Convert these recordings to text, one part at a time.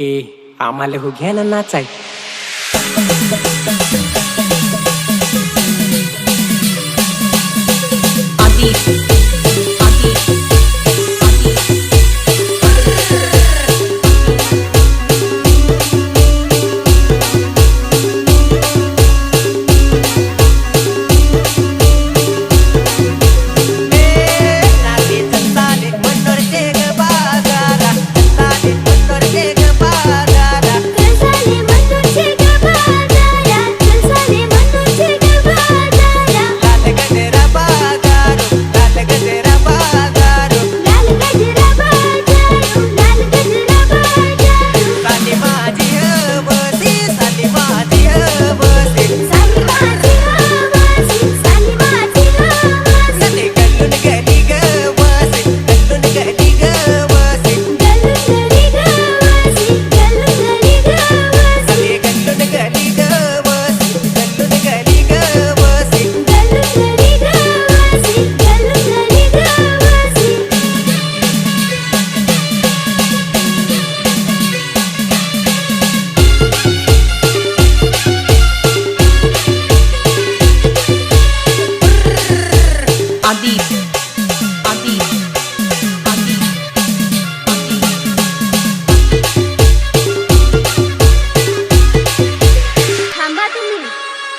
ए आम्हाला हो घ्या ना नाचाय.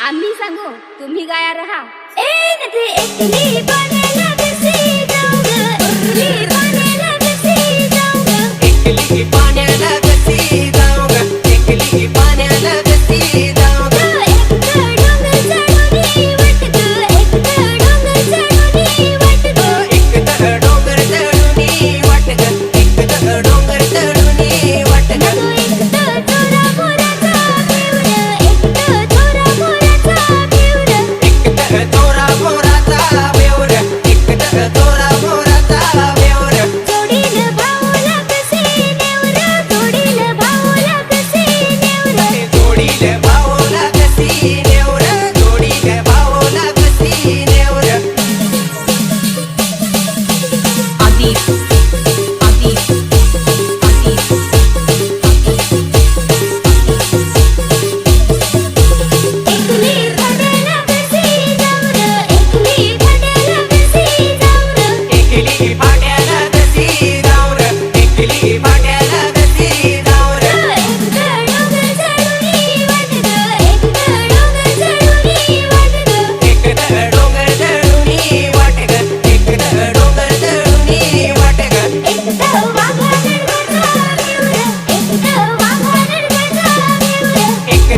आम्ही सांगू तुम्ही गाया रहा. ए नथे एकली पाण्याला कशी जाऊ ग, एकली पाण्याला कशी जाऊ ग, एकली पाण्याला कशी जाऊ ग, एकली पाण्याला कशी जाऊ ग. एक डोंगर चढूनी वाट ग, एक डोंगर चढूनी वाट ग, एक डोंगर चढूनी वाट ग, एक डोंगर चढूनी वाट ग. एक चोरा मोराचा पिवळ, एक चोरा मोराचा पिवळ, तोरा मोराचा बेवर, एक तोरा मोराचा बेवर. जोडील भाऊला कसे नेवर, जोडील भाऊला कसे नेवर, जोडील भाऊला कशी नेवर, जोडील भाऊला कशी नेवर. आधी आधी एकली भाड्याला कशी जाऊ र, एकली भाड्याला कशी जाऊ र, एकली भाट्याला कशी जाऊ र, एकली भाट्याला कशी जाऊ र. एक डोंगर चढूनी वाट ग, एक डोंगर चढूनी वाट ग, एक डोंगर चढूनी वाट ग, एक डोंगर चढूनी वाट ग. एक वाघा नडगाचा पिवळ, एक वाघा नडगाचा पिवळ, एक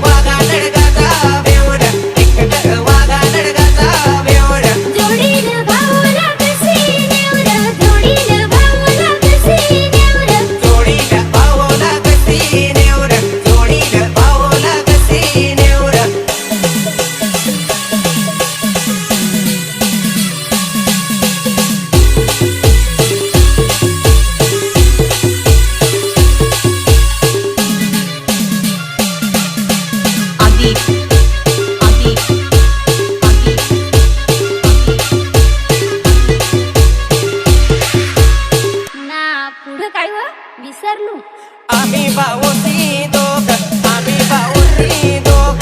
वाघा नडगाचा बेवर, एक वाघा नडगाचा बेवर. जोडील भाऊला कशी नेवर, जोडील भाऊला कशी नेवर, जोडील भाऊला कशी नेवर, जोडील भाऊला कशी नेवर. आधी आधी ना पुढं काय व विसरलो. आम्ही भाऊची दोघ, आम्ही भाऊची दोघ,